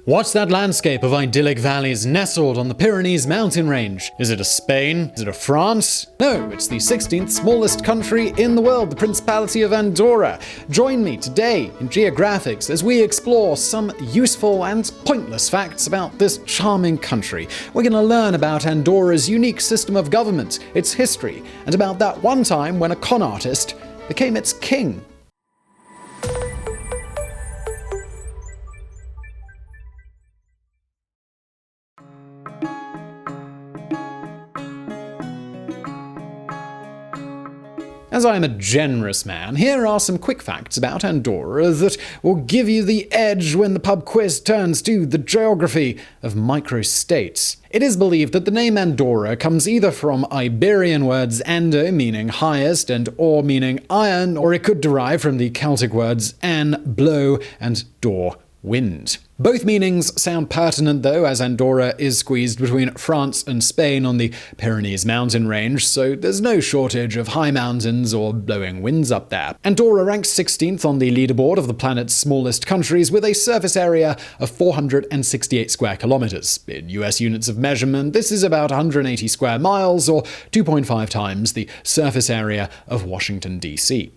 What's that landscape of idyllic valleys nestled on the Pyrenees mountain range? Is it a Spain? Is it a France? No, it's the 16th smallest country in the world, the Principality of Andorra. Join me today in Geographics as we explore some useful and pointless facts about this charming country. We're going to learn about Andorra's unique system of government, its history, and about that one time when a con artist became its king. As I am a generous man, here are some quick facts about Andorra that will give you the edge when the pub quiz turns to the geography of microstates. It is believed that the name Andorra comes either from Iberian words ando, meaning highest, and or, meaning iron, or it could derive from the Celtic words an, blow, and dor, wind. Both meanings sound pertinent though, as Andorra is squeezed between France and Spain on the Pyrenees mountain range, so there's no shortage of high mountains or blowing winds up there. Andorra ranks 16th on the leaderboard of the planet's smallest countries with a surface area of 468 square kilometers. In US units of measurement, this is about 180 square miles or 2.5 times the surface area of Washington, D.C.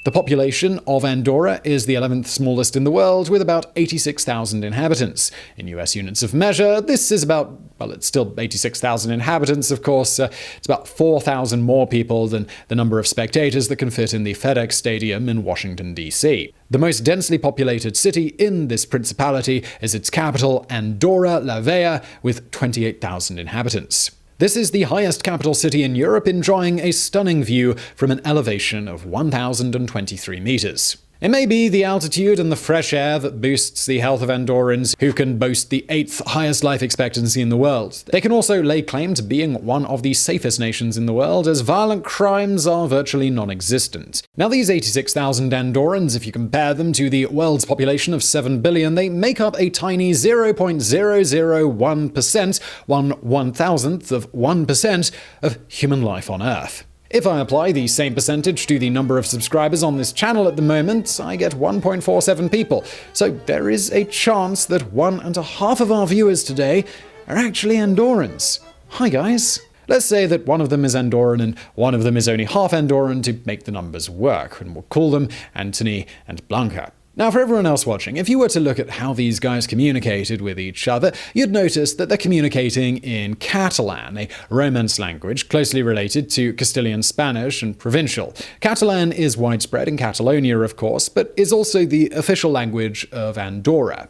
The population of Andorra is the 11th smallest in the world, with about 86,000 inhabitants. In US units of measure, this is about, well, it's still 86,000 inhabitants, of course. It's about 4,000 more people than the number of spectators that can fit in the FedEx Stadium in Washington, D.C. The most densely populated city in this principality is its capital, Andorra la Vella, with 28,000 inhabitants. This is the highest capital city in Europe, enjoying a stunning view from an elevation of 1,023 meters. It may be the altitude and the fresh air that boosts the health of Andorrans, who can boast the 8th highest life expectancy in the world. They can also lay claim to being one of the safest nations in the world, as violent crimes are virtually non-existent. Now, these 86,000 Andorrans, if you compare them to the world's population of 7 billion, they make up a tiny 0.001%, 1/1000th of 1% of human life on Earth. If I apply the same percentage to the number of subscribers on this channel at the moment, I get 1.47 people. So there is a chance that 1.5 of our viewers today are actually Andorrans. Hi guys. Let's say that one of them is Andorran and one of them is only half Andorran to make the numbers work, and we'll call them Anthony and Blanca. Now, for everyone else watching, if you were to look at how these guys communicated with each other, you'd notice that they're communicating in Catalan, a Romance language closely related to Castilian Spanish and Provincial. Catalan is widespread in Catalonia, of course, but is also the official language of Andorra.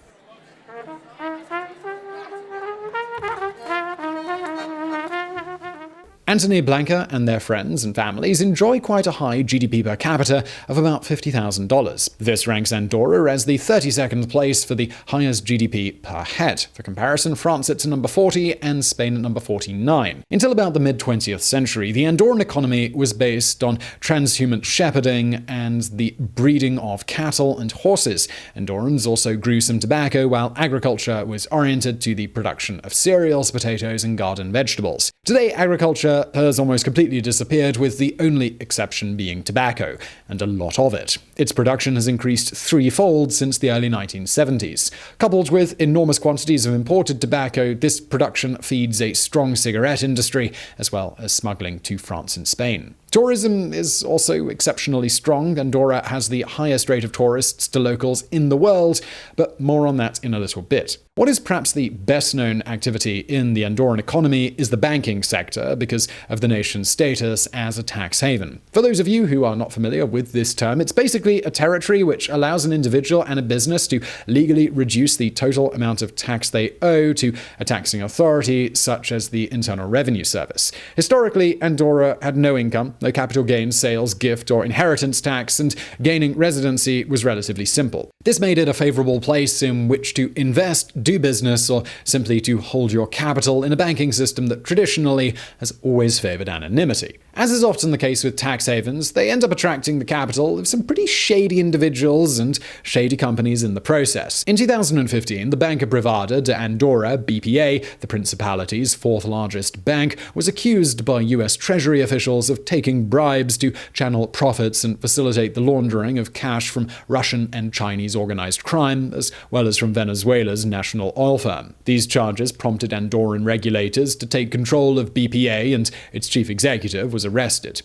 Anthony, Blanca, and their friends and families enjoy quite a high GDP per capita of about $50,000. This ranks Andorra as the 32nd place for the highest GDP per head. For comparison, France sits at number 40 and Spain at number 49. Until about the mid-20th century, the Andorran economy was based on transhuman shepherding and the breeding of cattle and horses. Andorrans also grew some tobacco, while agriculture was oriented to the production of cereals, potatoes, and garden vegetables. Today, agriculture has almost completely disappeared, with the only exception being tobacco, and a lot of it. Its production has increased threefold since the early 1970s. Coupled with enormous quantities of imported tobacco, this production feeds a strong cigarette industry, as well as smuggling to France and Spain. Tourism is also exceptionally strong. Andorra has the highest rate of tourists to locals in the world, but more on that in a little bit. What is perhaps the best-known activity in the Andorran economy is the banking sector, because of the nation's status as a tax haven. For those of you who are not familiar with this term, it's basically a territory which allows an individual and a business to legally reduce the total amount of tax they owe to a taxing authority, such as the Internal Revenue Service. Historically, Andorra had no income, no capital gains, sales, gift, or inheritance tax, and gaining residency was relatively simple. This made it a favorable place in which to invest, do business, or simply to hold your capital in a banking system that traditionally has always favored anonymity. As is often the case with tax havens, they end up attracting the capital of some pretty shady individuals and shady companies in the process. In 2015, the Banca Privada de Andorra, BPA, the Principality's fourth largest bank, was accused by US Treasury officials of taking bribes to channel profits and facilitate the laundering of cash from Russian and Chinese organized crime, as well as from Venezuela's national oil firm. These charges prompted Andorran regulators to take control of BPA, and its chief executive was arrested.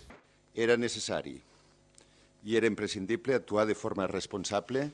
Era necessari i era imprescindible actuar de forma responsable.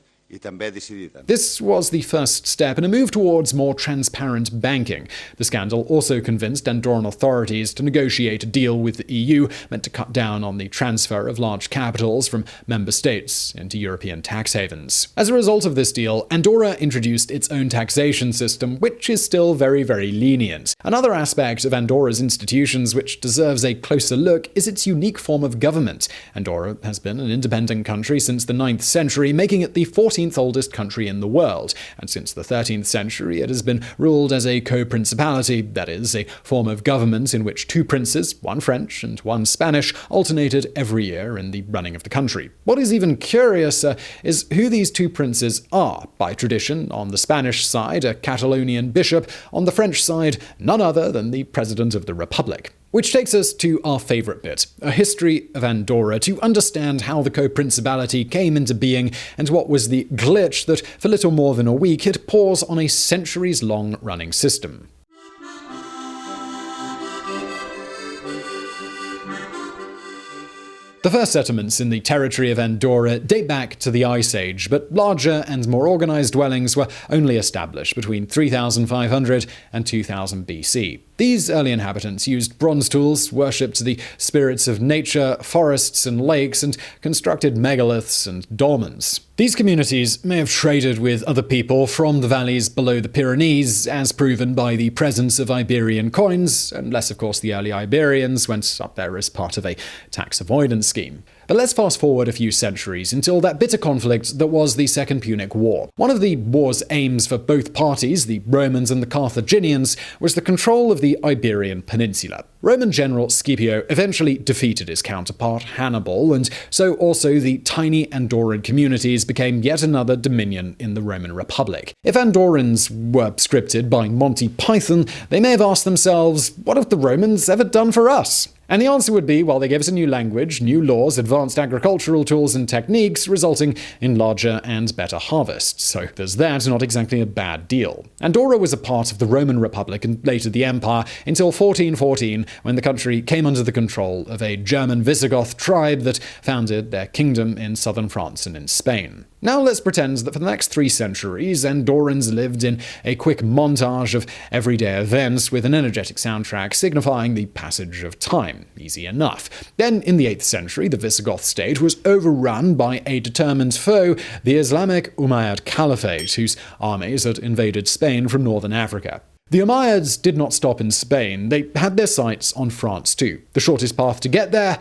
This was the first step in a move towards more transparent banking. The scandal also convinced Andorran authorities to negotiate a deal with the EU meant to cut down on the transfer of large capitals from member states into European tax havens. As a result of this deal, Andorra introduced its own taxation system, which is still very, very lenient. Another aspect of Andorra's institutions which deserves a closer look is its unique form of government. Andorra has been an independent country since the 9th century, making it the 14th oldest country in the world, and since the 13th century it has been ruled as a co-principality, that is, a form of government in which two princes, one French and one Spanish, alternated every year in the running of the country. What is even curiouser is who these two princes are. By tradition, on the Spanish side, a Catalonian bishop, on the French side, none other than the President of the Republic. Which takes us to our favourite bit, a history of Andorra, to understand how the co-principality came into being and what was the glitch that, for little more than a week, hit pause on a centuries-long running system. The first settlements in the territory of Andorra date back to the Ice Age, but larger and more organized dwellings were only established between 3500 and 2000 BC. These early inhabitants used bronze tools, worshipped the spirits of nature, forests and lakes, and constructed megaliths and dolmens. These communities may have traded with other people from the valleys below the Pyrenees, as proven by the presence of Iberian coins, unless of course the early Iberians went up there as part of a tax avoidance scheme. But let's fast forward a few centuries until that bitter conflict that was the Second Punic War. One of the war's aims for both parties, the Romans and the Carthaginians, was the control of the Iberian Peninsula. Roman general Scipio eventually defeated his counterpart Hannibal, and so also the tiny Andorran communities became yet another dominion in the Roman Republic. If Andorrans were scripted by Monty Python, they may have asked themselves, what have the Romans ever done for us? And the answer would be, well, they gave us a new language, new laws, advanced agricultural tools and techniques, resulting in larger and better harvests. So there's that, not exactly a bad deal. Andorra was a part of the Roman Republic and later the Empire until 1414, when the country came under the control of a German Visigoth tribe that founded their kingdom in southern France and in Spain. Now let's pretend that for the next 3 centuries, Andorrans lived in a quick montage of everyday events with an energetic soundtrack signifying the passage of time. Easy enough. Then, in the 8th century, the Visigoth state was overrun by a determined foe, the Islamic Umayyad Caliphate, whose armies had invaded Spain from northern Africa. The Umayyads did not stop in Spain. They had their sights on France too. The shortest path to get there?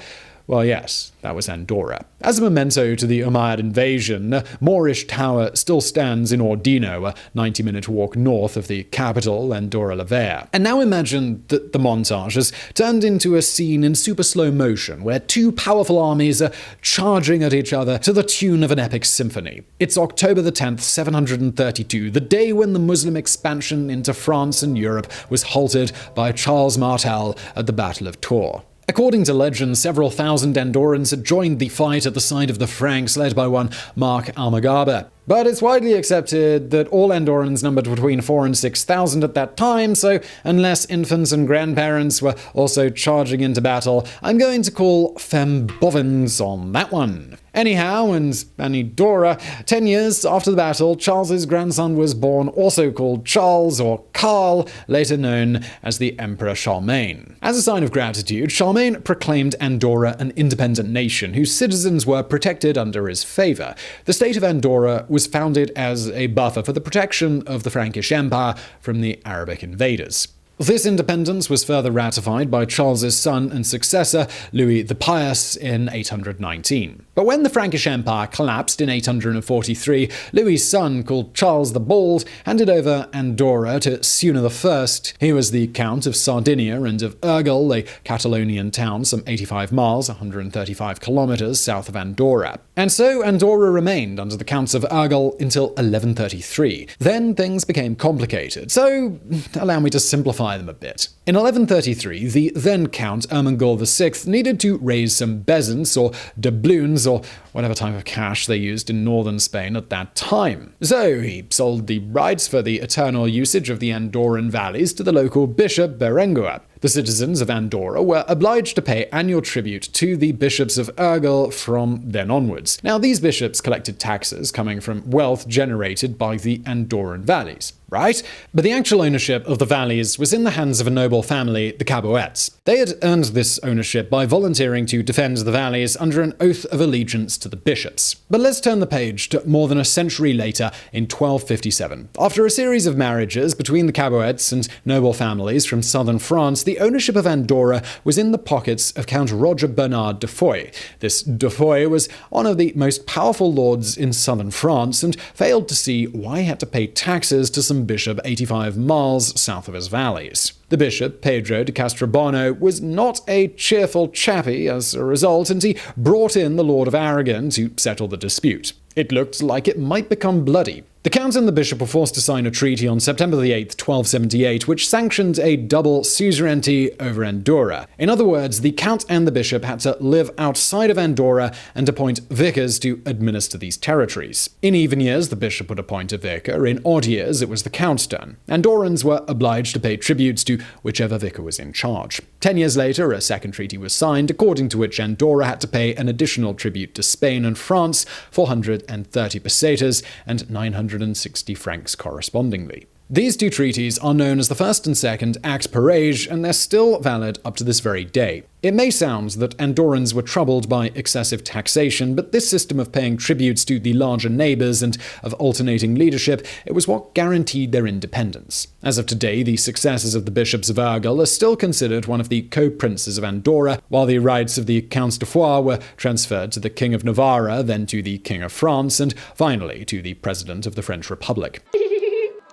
Well, yes, that was Andorra. As a memento to the Umayyad invasion, a Moorish tower still stands in Ordino, a 90-minute walk north of the capital, Andorra la Vella. And now imagine that the montage has turned into a scene in super slow motion, where two powerful armies are charging at each other to the tune of an epic symphony. It's October the 10th, 732, the day when the Muslim expansion into France and Europe was halted by Charles Martel at the Battle of Tours. According to legend, several thousand Andorrans had joined the fight at the side of the Franks, led by one Mark Almagarba. But it's widely accepted that all Andorrans numbered between 4,000 and 6,000 at that time, so unless infants and grandparents were also charging into battle, I'm going to call fem bovins on that one. Anyhow, in Andorra, 10 years after the battle, Charles's grandson was born, also called Charles or Karl, later known as the Emperor Charlemagne. As a sign of gratitude, Charlemagne proclaimed Andorra an independent nation whose citizens were protected under his favour. The state of Andorra was founded as a buffer for the protection of the Frankish Empire from the Arabic invaders. This independence was further ratified by Charles's son and successor, Louis the Pious, in 819. But when the Frankish Empire collapsed in 843, Louis's son, called Charles the Bald, handed over Andorra to Suna I. He was the Count of Sardinia and of Urgell, a Catalonian town some 85 miles, 135 kilometers south of Andorra. And so Andorra remained under the Counts of Urgell until 1133. Then things became complicated, so allow me to simplify them a bit. In 1133, the then Count Ermengol VI needed to raise some bezants, or doubloons, or whatever type of cash they used in northern Spain at that time. So he sold the rights for the eternal usage of the Andorran valleys to the local bishop Berenguer. The citizens of Andorra were obliged to pay annual tribute to the bishops of Urgell from then onwards. Now, these bishops collected taxes coming from wealth generated by the Andorran valleys, right? But the actual ownership of the valleys was in the hands of a noble family, the Caboets. They had earned this ownership by volunteering to defend the valleys under an oath of allegiance to the bishops. But let's turn the page to more than a century later in 1257. After a series of marriages between the Caboets and noble families from southern France, the ownership of Andorra was in the pockets of Count Roger Bernard de Foix. This de Foix was one of the most powerful lords in southern France and failed to see why he had to pay taxes to some bishop 85 miles south of his valleys. The bishop, Pedro de Castrobono, was not a cheerful chappy as a result, and he brought in the Lord of Aragon to settle the dispute. It looked like it might become bloody. The Count and the bishop were forced to sign a treaty on September 8, 1278, which sanctioned a double suzerainty over Andorra. In other words, the Count and the bishop had to live outside of Andorra and appoint vicars to administer these territories. In even years, the bishop would appoint a vicar. In odd years, it was the Count's turn. Andorrans were obliged to pay tributes to whichever vicar was in charge. 10 years later, a second treaty was signed, according to which Andorra had to pay an additional tribute to Spain and France, 430 pesetas and 960 francs correspondingly. These two treaties are known as the First and Second Acts Parage, and they're still valid up to this very day. It may sound that Andorrans were troubled by excessive taxation, but this system of paying tributes to the larger neighbours and of alternating leadership, it was what guaranteed their independence. As of today, the successors of the bishops of Urgell are still considered one of the co-princes of Andorra, while the rights of the Counts de Foix were transferred to the King of Navarra, then to the King of France, and finally to the President of the French Republic.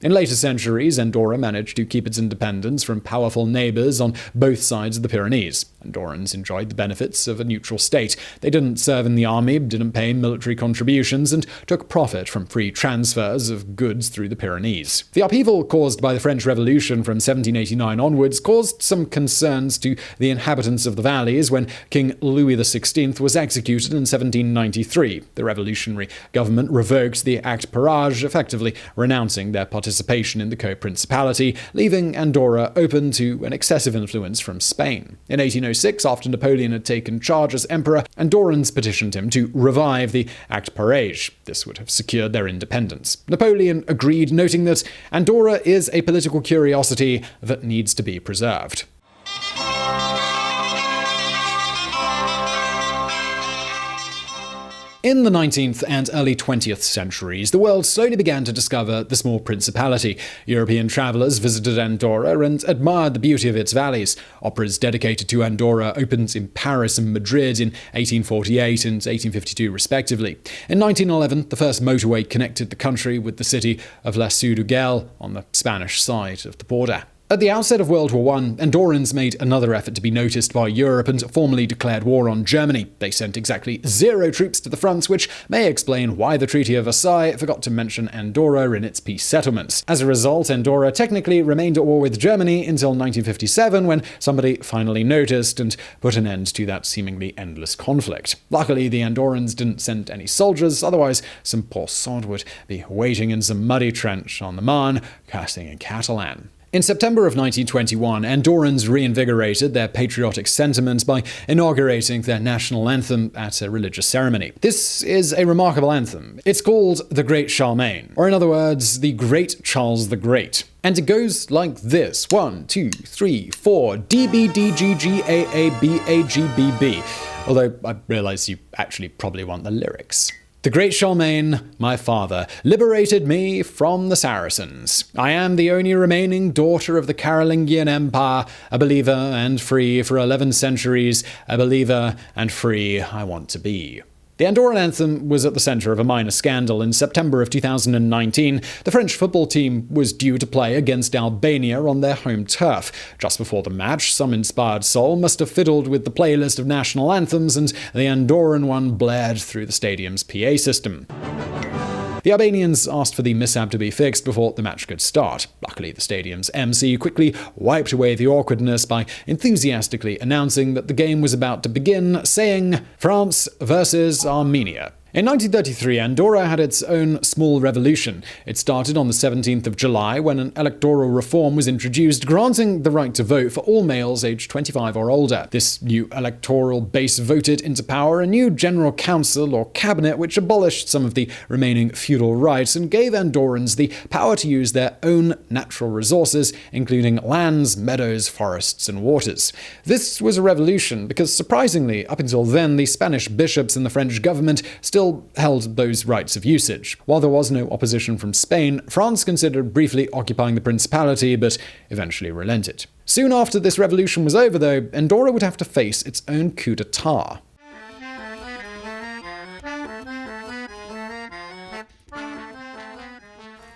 In later centuries, Andorra managed to keep its independence from powerful neighbours on both sides of the Pyrenees. Andorrans enjoyed the benefits of a neutral state. They didn't serve in the army, didn't pay military contributions, and took profit from free transfers of goods through the Pyrenees. The upheaval caused by the French Revolution from 1789 onwards caused some concerns to the inhabitants of the valleys when King Louis XVI was executed in 1793. The revolutionary government revoked the Act Parage, effectively renouncing their participation in the co-principality, leaving Andorra open to an excessive influence from Spain. In 1806, after Napoleon had taken charge as emperor, Andorrans petitioned him to revive the Act Parage. This would have secured their independence. Napoleon agreed, noting that Andorra is a political curiosity that needs to be preserved. In the 19th and early 20th centuries, the world slowly began to discover the small principality. European travelers visited Andorra and admired the beauty of its valleys. Operas dedicated to Andorra opened in Paris and Madrid in 1848 and 1852 respectively. In 1911, the first motorway connected the country with the city of La Seu d'Urgell on the Spanish side of the border. At the outset of World War I, Andorrans made another effort to be noticed by Europe and formally declared war on Germany. They sent exactly 0 troops to the front, which may explain why the Treaty of Versailles forgot to mention Andorra in its peace settlements. As a result, Andorra technically remained at war with Germany until 1957, when somebody finally noticed and put an end to that seemingly endless conflict. Luckily, the Andorrans didn't send any soldiers, otherwise some poor sod would be waiting in some muddy trench on the Marne, cursing in Catalan. In September of 1921, Andorrans reinvigorated their patriotic sentiments by inaugurating their national anthem at a religious ceremony. This is a remarkable anthem. It's called the Great Charlemagne, or in other words, the Great Charles the Great. And it goes like this: 1, 2, 3, 4, DBDGGAABAGBB. Although I realize you actually probably want the lyrics. The great Charlemagne, my father, liberated me from the Saracens. I am the only remaining daughter of the Carolingian Empire, a believer and free for 11 centuries, a believer and free I want to be. The Andorran anthem was at the centre of a minor scandal. In September of 2019, the French football team was due to play against Albania on their home turf. Just before the match, some inspired soul must have fiddled with the playlist of national anthems, and the Andorran one blared through the stadium's PA system. The Albanians asked for the mishap to be fixed before the match could start. Luckily, the stadium's MC quickly wiped away the awkwardness by enthusiastically announcing that the game was about to begin, saying, "France versus Armenia." In 1933, Andorra had its own small revolution. It started on the 17th of July when an electoral reform was introduced, granting the right to vote for all males aged 25 or older. This new electoral base voted into power a new general council or cabinet which abolished some of the remaining feudal rights and gave Andorrans the power to use their own natural resources, including lands, meadows, forests, and waters. This was a revolution because, surprisingly, up until then, the Spanish bishops and the French government still held those rights of usage. While there was no opposition from Spain, France considered briefly occupying the Principality, but eventually relented. Soon after this revolution was over, though, Andorra would have to face its own coup d'etat.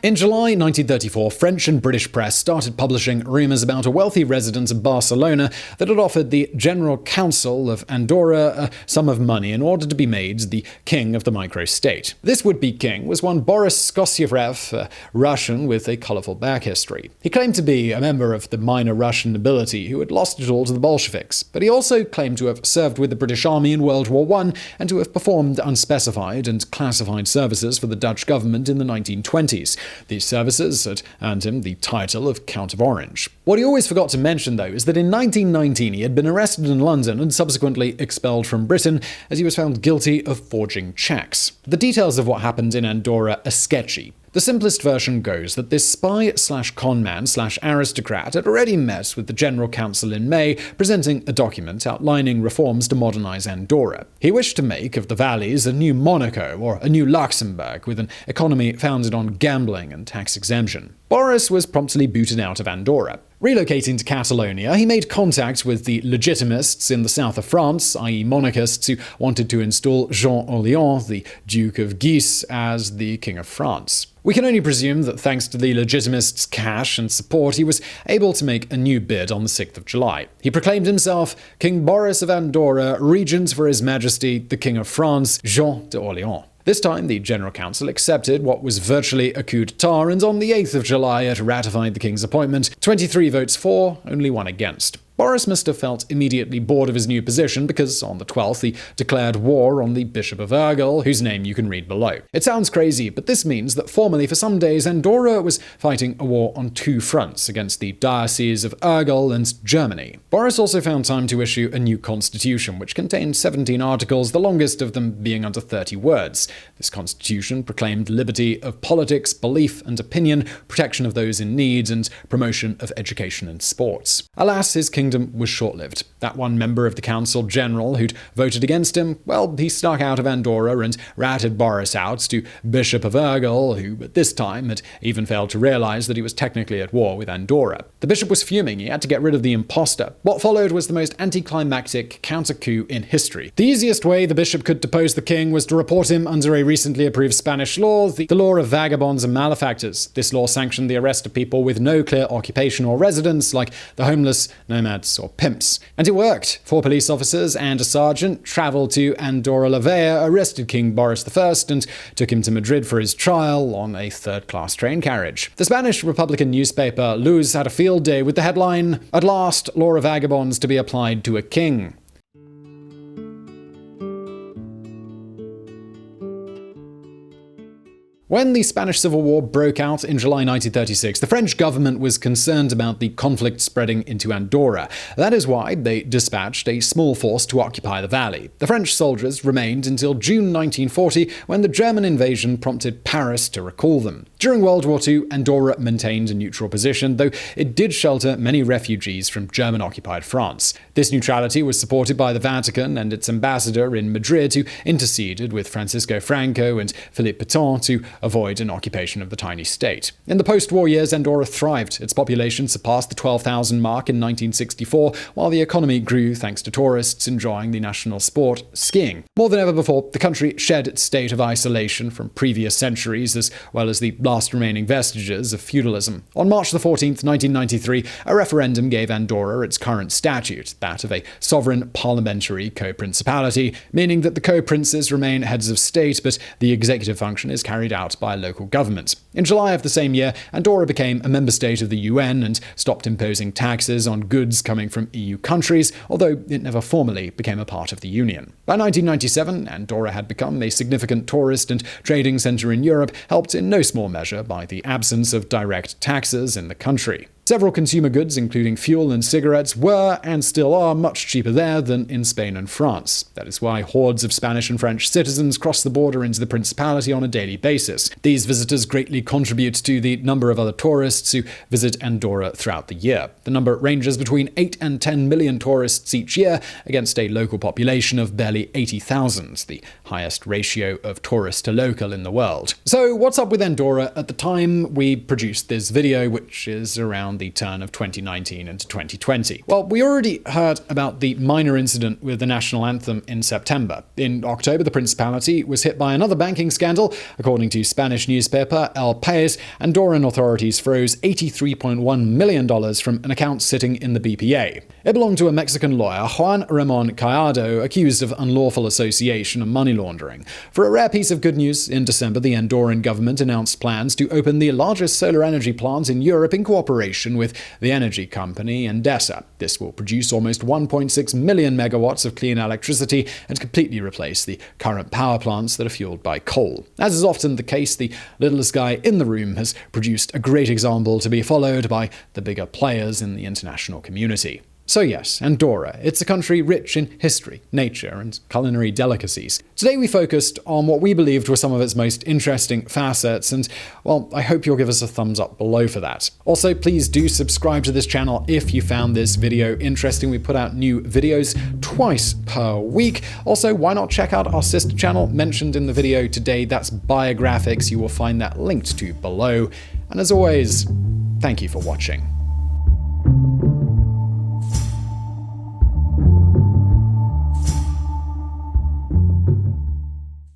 In July 1934, French and British press started publishing rumours about a wealthy resident of Barcelona that had offered the General Council of Andorra a sum of money in order to be made the king of the microstate. This would-be king was one Boris Skosyrev, a Russian with a colourful back history. He claimed to be a member of the minor Russian nobility who had lost it all to the Bolsheviks, but he also claimed to have served with the British Army in World War I and to have performed unspecified and classified services for the Dutch government in the 1920s. These services had earned him the title of Count of Orange. What he always forgot to mention, though, is that in 1919 he had been arrested in London and subsequently expelled from Britain as he was found guilty of forging cheques. The details of what happened in Andorra are sketchy. The simplest version goes that this spy/conman/aristocrat had already met with the General Council in May, presenting a document outlining reforms to modernize Andorra. He wished to make of the valleys a new Monaco or a new Luxembourg with an economy founded on gambling and tax exemption. Boris was promptly booted out of Andorra. Relocating to Catalonia, he made contact with the legitimists in the south of France, i.e. monarchists who wanted to install Jean Orléans, the Duke of Guise, as the King of France. We can only presume that thanks to the legitimists' cash and support, he was able to make a new bid on the 6th of July. He proclaimed himself King Boris of Andorra, regent for His Majesty, the King of France, Jean d'Orléans. This time, the General Council accepted what was virtually a coup d'etat, and on the 8th of July it ratified the king's appointment, 23 votes for, only 1 against. Boris must have felt immediately bored of his new position because on the 12th he declared war on the Bishop of Urgell, whose name you can read below. It sounds crazy, but this means that formally for some days Andorra was fighting a war on 2 fronts against the Diocese of Urgell and Germany. Boris also found time to issue a new constitution, which contained 17 articles, the longest of them being under 30 words. This constitution proclaimed liberty of politics, belief and opinion, protection of those in need, and promotion of education and sports. Alas, his kingdom was short-lived. That one member of the Council General who'd voted against him, well, he stuck out of Andorra and ratted Boris out to Bishop of Urgell, who at this time had even failed to realise that he was technically at war with Andorra. The bishop was fuming. He had to get rid of the imposter. What followed was the most anticlimactic counter-coup in history. The easiest way the bishop could depose the king was to report him under a recently approved Spanish law, the law of vagabonds and malefactors. This law sanctioned the arrest of people with no clear occupation or residence, like the homeless, nomads, or pimps. And it worked. 4 police officers and a sergeant travelled to Andorra la Vella, arrested King Boris I, and took him to Madrid for his trial on a third-class train carriage. The Spanish Republican newspaper Luz had a field day with the headline, "At last, law of vagabonds to be applied to a king." When the Spanish Civil War broke out in July 1936, the French government was concerned about the conflict spreading into Andorra. That is why they dispatched a small force to occupy the valley. The French soldiers remained until June 1940, when the German invasion prompted Paris to recall them. During World War II, Andorra maintained a neutral position, though it did shelter many refugees from German-occupied France. This neutrality was supported by the Vatican and its ambassador in Madrid, who interceded with Francisco Franco and Philippe Pétain to avoid an occupation of the tiny state. In the post-war years, Andorra thrived. Its population surpassed the 12,000 mark in 1964, while the economy grew thanks to tourists enjoying the national sport, skiing. More than ever before, the country shed its state of isolation from previous centuries, as well as the last remaining vestiges of feudalism. On March 14, 1993, a referendum gave Andorra its current statute, that of a sovereign parliamentary co-principality, meaning that the co-princes remain heads of state, but the executive function is carried out by a local government. In July of the same year, Andorra became a member state of the UN and stopped imposing taxes on goods coming from EU countries, although it never formally became a part of the Union. By 1997, Andorra had become a significant tourist and trading center in Europe, helped in no small measure by the absence of direct taxes in the country. Several consumer goods, including fuel and cigarettes, were and still are much cheaper there than in Spain and France. That is why hordes of Spanish and French citizens cross the border into the Principality on a daily basis. These visitors greatly contribute to the number of other tourists who visit Andorra throughout the year. The number ranges between 8 and 10 million tourists each year, against a local population of barely 80,000, the highest ratio of tourist to local in the world. So what's up with Andorra at the time we produced this video, which is around the turn of 2019 into 2020? Well, we already heard about the minor incident with the national anthem in September. In October, the Principality was hit by another banking scandal. According to Spanish newspaper El País, Andorran authorities froze $83.1 million from an account sitting in the BPA. It belonged to a Mexican lawyer, Juan Ramón Collado, accused of unlawful association and money laundering. For a rare piece of good news, in December, the Andorran government announced plans to open the largest solar energy plant in Europe in cooperation with the energy company Endesa. This will produce almost 1.6 million megawatts of clean electricity and completely replace the current power plants that are fueled by coal. As is often the case, the littlest guy in the room has produced a great example to be followed by the bigger players in the international community. So yes, Andorra. It's a country rich in history, nature, and culinary delicacies. Today we focused on what we believed were some of its most interesting facets, and, well, I hope you'll give us a thumbs up below for that. Also, please do subscribe to this channel if you found this video interesting. We put out new videos twice per week. Also, why not check out our sister channel mentioned in the video today? That's Geographics. You will find that linked to below. And as always, thank you for watching.